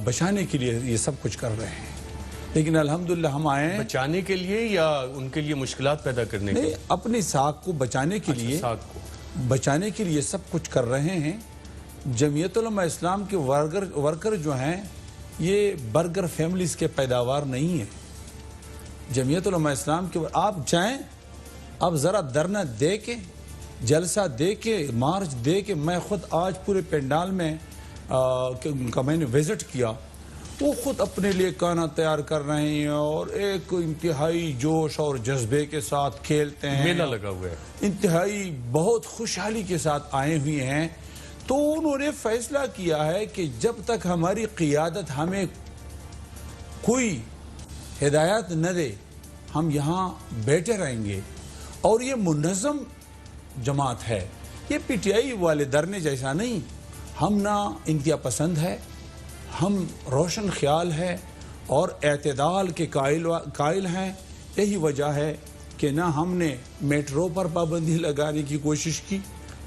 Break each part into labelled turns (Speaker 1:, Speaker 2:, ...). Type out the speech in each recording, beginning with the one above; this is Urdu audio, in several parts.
Speaker 1: بچانے کے لیے یہ سب کچھ کر رہے ہیں، لیکن الحمدللہ ہم آئے ہیں
Speaker 2: بچانے کے لیے یا ان کے لیے مشکلات پیدا کرنے کے لیے؟
Speaker 1: اپنی ساکھ کو بچانے کے لیے بچانے کے لیے سب کچھ کر رہے ہیں۔ جمعیت علماء اسلام کے ورکر جو ہیں یہ برگر فیملیز کے پیداوار نہیں ہیں۔ جمعیت علماء اسلام کے آپ جائیں، آپ ذرا دھرنا دے کے، جلسہ دے کے، مارچ دے کے، میں خود آج پورے پینڈال میں میں نے وزٹ کیا، وہ خود اپنے لیے کھانا تیار کر رہے ہیں اور ایک انتہائی جوش اور جذبے کے ساتھ کھیلتے ہیں،
Speaker 2: میلہ لگا ہوا ہے،
Speaker 1: انتہائی بہت خوشحالی کے ساتھ آئے ہوئے ہیں۔ تو انہوں نے فیصلہ کیا ہے کہ جب تک ہماری قیادت ہمیں کوئی ہدایت نہ دے ہم یہاں بیٹھے رہیں گے، اور یہ منظم جماعت ہے، یہ پی ٹی آئی والے دھرنے جیسا نہیں، ہم نہ انتہا پسند ہے، ہم روشن خیال ہے اور اعتدال کے قائل ہیں۔ یہی وجہ ہے کہ نہ ہم نے میٹرو پر پابندی لگانے کی کوشش کی۔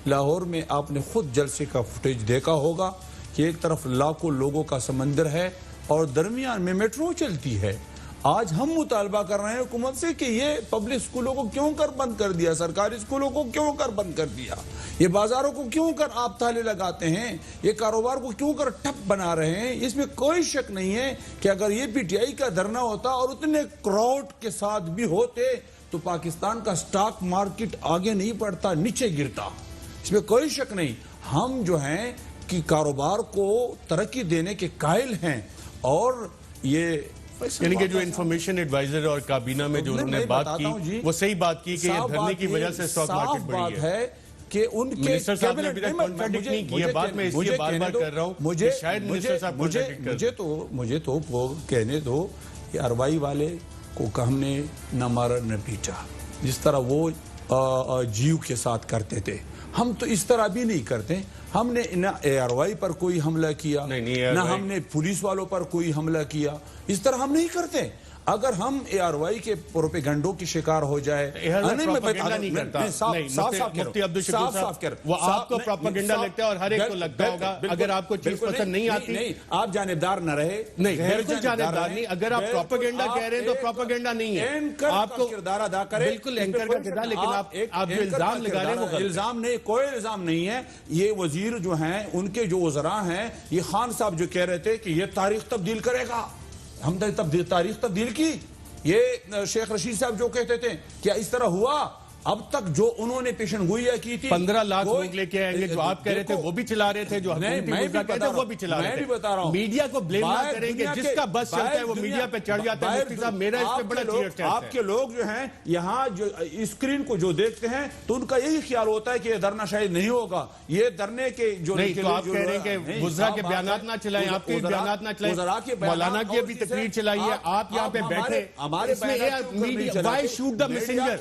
Speaker 1: لاہور میں آپ نے خود جلسے کا فوٹیج دیکھا ہوگا کہ ایک طرف لاکھوں لوگوں کا سمندر ہے اور درمیان میں میٹرو چلتی ہے۔ آج ہم مطالبہ کر رہے ہیں حکومت سے کہ یہ پبلک اسکولوں کو کیوں کر بند کر دیا، سرکاری اسکولوں کو کیوں کر بند کر دیا، یہ بازاروں کو کیوں کر آپ تالے لگاتے ہیں، یہ کاروبار کو کیوں کر ٹھپ بنا رہے ہیں۔ اس میں کوئی شک نہیں ہے کہ اگر یہ پی ٹی آئی کا دھرنا ہوتا اور اتنے کراؤڈ کے ساتھ بھی ہوتے تو پاکستان کا سٹاک مارکیٹ آگے نہیں بڑھتا، نیچے گرتا، اس میں کوئی شک نہیں۔ ہم جو ہیں کہ کاروبار کو ترقی دینے کے قائل ہیں، اور یہ
Speaker 2: یعنی کہ جو انفارمیشن ایڈوائزر اور کابینہ میں جو انہوں نے بات کی وہ صحیح بات کی کہ یہ دھرنے کی وجہ سے سٹاک مارکیٹ بڑھی ہے
Speaker 1: کہ ان کے
Speaker 2: منسٹر صاحب نے ابھی تک کانٹریڈکٹ نہیں کیا بات، میں اس لیے بار بار کر رہا ہوں کہ شاید منسٹر صاحب کانٹریڈکٹ کر
Speaker 1: مجھے تو کہنے دو کہ اروائی والے کو ہم نے نہ مارا نہ پیٹا، جس طرح وہ جیو کے ساتھ کرتے تھے، ہم تو اس طرح بھی نہیں کرتے۔ ہم نے نہ اے آر وائی پر کوئی حملہ کیا، نہ ہم نے پولیس والوں پر کوئی حملہ کیا، اس طرح ہم نہیں کرتے۔ اگر ہم اے آر وائی کے پروپیگنڈوں کی شکار ہو جائے،
Speaker 2: مفتی عبدالشکور صاحب وہ آپ کو پروپیگنڈا لگتا ہے اور ہر ایک کو لگتا ہوگا، اگر آپ کو چیز پسند نہیں آتی
Speaker 1: آپ جانبدار نہ رہے،
Speaker 2: نہیں بالکل جانبدار نہیں، اگر آپ پروپیگنڈا کہہ رہے ہیں تو پروپیگنڈا نہیں ہے، آپ کو
Speaker 1: کردار ادا کرے،
Speaker 2: بالکل اینکر کا کردار، لیکن آپ جو الزام لگا رہے ہیں وہ
Speaker 1: الزام نہیں، کوئی الزام نہیں ہے۔ یہ وزیر جو ہیں، ان کے جو وزراء ہیں، یہ خان صاحب جو کہہ رہے تھے کہ یہ تاریخ تبدیل کرے گا، ہم نے تاریخ تبدیل کی۔ یہ شیخ رشید صاحب جو کہتے تھے کیا اس طرح ہوا؟ اب تک جو انہوں نے پیشن گوئیاں کی تھی،
Speaker 2: 15 لاکھ لوگ لے کے آئیں گے، جو آپ کہہ رہے تھے وہ بھی چلا رہے تھے، جو حکومتی ملزہ کہتے ہیں وہ بھی چلا رہے تھے۔ میڈیا کو بلیم نہ کریں کہ جس کا بس چلتا ہے وہ میڈیا پہ چڑھ جاتا ہے۔ مفتی صاحب میرا اس پہ بڑا چیئر ہے،
Speaker 1: آپ کے لوگ جو ہیں یہاں جو اسکرین کو جو دیکھتے ہیں تو ان کا یہی خیال ہوتا ہے کہ یہ دھرنا شاید نہیں ہوگا، یہ دھرنے کے جو
Speaker 2: نہیں، تو آپ کہہ رہے ہیں کہ وزراء کے بیانات نہ چلائیں، آپ کے بیانات نہ چلائیں، مولانا کی ابھی تقریر چلائی ہے، آپ یہاں پہ بیٹھے، اس میں why shoot the messenger,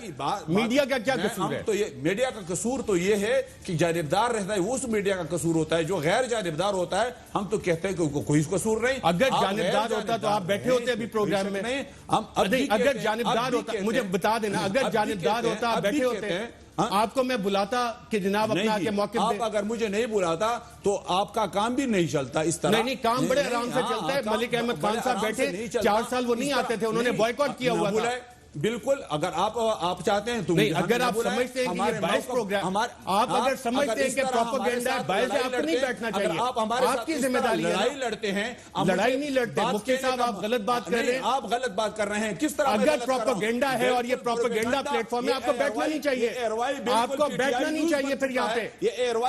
Speaker 2: media کا کیا قصور ہے؟
Speaker 1: میڈیا کا قصور تو یہ ہے کہ جانبدار رہتا ہے، وہ اس میڈیا کا قصور ہوتا ہے، جو غیر جانبدار ہوتا ہے ہم تو کہتے ہیں کہ کوئی قصور نہیں۔
Speaker 2: اگر جانبدار ہوتا تو آپ بیٹھے ہوتے ابھی پروگرام میں، اگر جانبدار ہوتا مجھے بتا دینا، اگر جانبدار ہوتا آپ بیٹھے ہوتے آپ کو میں بلاتا کہ جناب اپنا کے موقف دیں۔
Speaker 1: آپ اگر مجھے نہیں بلاتا تو آپ کا کام بھی نہیں چلتا اس طرح۔
Speaker 2: نہیں، کام بڑے آرام سے چلتا ہے۔ ملک احمد خان صاحب بیٹھے 4 سال وہ نہیں آتے تھے، انہوں نے بائیکاٹ کیا ہوا تھا۔
Speaker 1: بالکل، اگر آپ چاہتے ہیں تو
Speaker 2: نہیں، اگر آپ سمجھتے ہیں کہ یہ باعث پروگرام، آپ اگر سمجھتے ہیں کہ پروپیگنڈا ہے باعث آپ کو نہیں بیٹھنا چاہیے، آپ کی ذمہ داری ہے۔
Speaker 1: لڑائی لڑتے ہیں،
Speaker 2: لڑائی نہیں لڑتے مفتی صاحب، آپ غلط بات کر رہے ہیں،
Speaker 1: آپ غلط بات کر رہے ہیں۔ کس طرح
Speaker 2: اگر پروپیگنڈا ہے اور یہ پروپیگنڈا پلیٹ فارم ہے، آپ کو بیٹھنا نہیں چاہیے، آپ کو بیٹھنا نہیں چاہیے، پھر یہاں پہ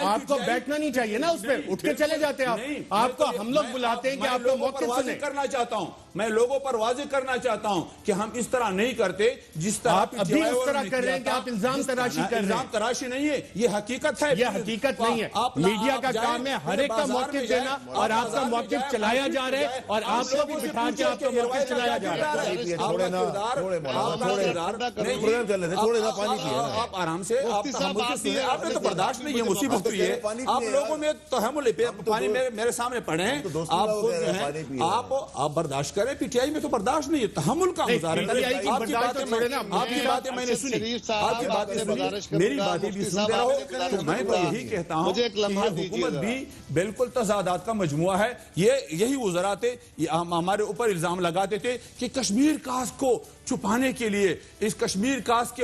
Speaker 2: آپ کو بیٹھنا نہیں چاہیے نا، اس پہ اٹھ کے چلے جاتے ہیں آپ کو ہم لوگ بلاتے ہیں کہ آپ کو موقف سنیں۔
Speaker 1: کرنا چاہتا ہوں میں لوگوں پر واضح کرنا چاہتا ہوں کہ ہم اس طرح نہیں کرتے جس طرح
Speaker 2: آپ ابھی اس طرح کر رہے ہیں کہ آپ الزام تراشی کر رہے ہیں۔
Speaker 1: الزام تراشی نہیں ہے، یہ حقیقت ہے،
Speaker 2: یہ حقیقت نہیں ہے۔ میڈیا کا کام ہے ہر ایک کا موقف دینا، اور آپ کا موقف چلایا جا رہا ہے اور آپ کو بھی بٹھا کے آپ کا موقف چلایا جا رہا ہے۔
Speaker 1: آپ آرام سے، آپ نے تو برداشت نہیں، یہ مصیبت ہوئی ہے۔ آپ لوگوں میں تحمل، پانی میرے سامنے پڑے ہیں، آپ برداشت کریں۔ رہے ہیں PTI میں تو برداشت نہیں ہے, تحمل کا مظاہرہ کریں. آپ کی باتیں میں نے سنی, آپ کی باتیں سنی, میری باتیں بھی سن رہا ہو, تو میں تو یہی کہتا ہوں کہ یہ حکومت بھی بالکل تضادات کا مجموعہ ہے. یہی وزراء تھے ہمارے اوپر الزام لگاتے تھے کہ کشمیر کاسٹ کو چھپانے کے لیے, اس کشمیر کاسٹ کے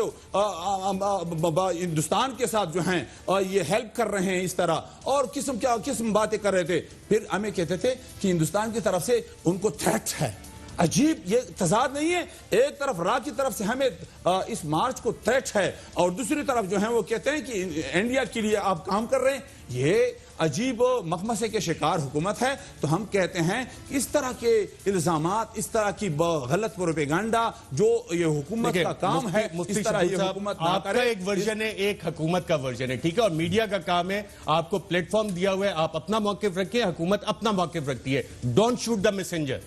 Speaker 1: ہندوستان کے ساتھ جو ہیں یہ ہیلپ کر رہے ہیں اس طرح, اور قسم باتیں کر رہے تھے. پھر ہمیں کہتے تھے کہ ہندوستان کی طرف سے ان کو تھریٹ ہے. عجیب, یہ تضاد نہیں ہے؟ ایک طرف را کی طرف سے ہمیں اس مارچ کو تھریٹ ہے, اور دوسری طرف جو ہیں وہ کہتے ہیں کہ انڈیا کے لیے آپ کام کر رہے ہیں. یہ عجیب مخمصے کے شکار حکومت ہے. تو ہم کہتے ہیں کہ اس طرح کے الزامات, اس طرح کی غلط پروپیگنڈا جو یہ حکومت کا کام ہے, اس طرح یہ حکومت نہ
Speaker 2: آپ کا
Speaker 1: کرے.
Speaker 2: ایک ورژن ہے, ایک حکومت کا ورژن ہے, ٹھیک ہے, اور میڈیا کا کام ہے آپ کو پلیٹ فارم دیا ہوا ہے, آپ اپنا موقف رکھیں, حکومت اپنا موقف رکھتی ہے. Don't shoot the messenger.